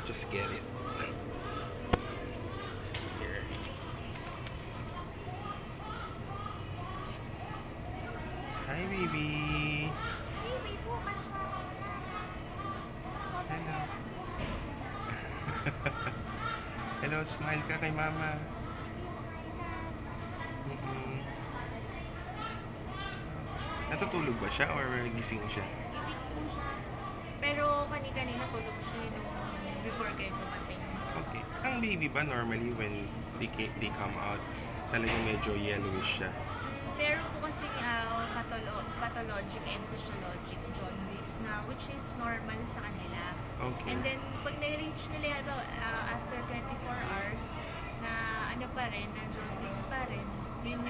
just get it. Here. Hi, baby. Baby po, Hello. Hello, smile ka kay mama. Natutulog ba siya or gising siya? Gising po siya. Pero kanina tulog siya nung before kayo dumating. Okay. Ang baby ba normally when they come out, talagang medyo yellowish siya? Meron po kasi pathologic and physiologic jaundice na which is normal sa kanila. Okay. And then, pag na-reach nila after 24 hours, na ano pa rin, na jaundice pa rin, yun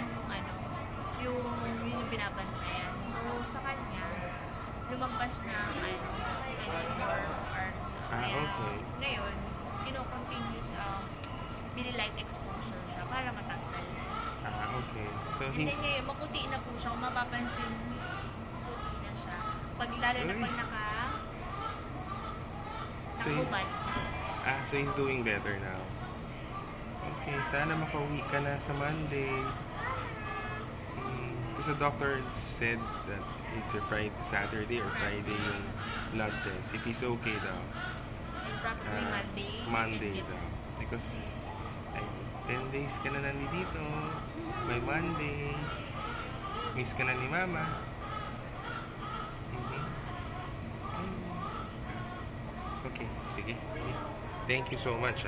yung binabantayan. So, sa kanya, lumagpas na 24 hours. Okay. Ngayon, continuous light exposure siya para matanggal. Okay. So, And then ngayon, maputi na po siya. Kung mapapansin, maputi na siya. Lalo na pag nakahubad. So he's doing better now. Okay, sana makauwi ka na sa Monday. Because the doctor said that it's a Saturday or Friday yung blood test. If he's okay daw. And probably Monday daw. Because 10 days ka na nandito. By Monday. Miss ka na ni Mama. Okay, sige. Thank you so much,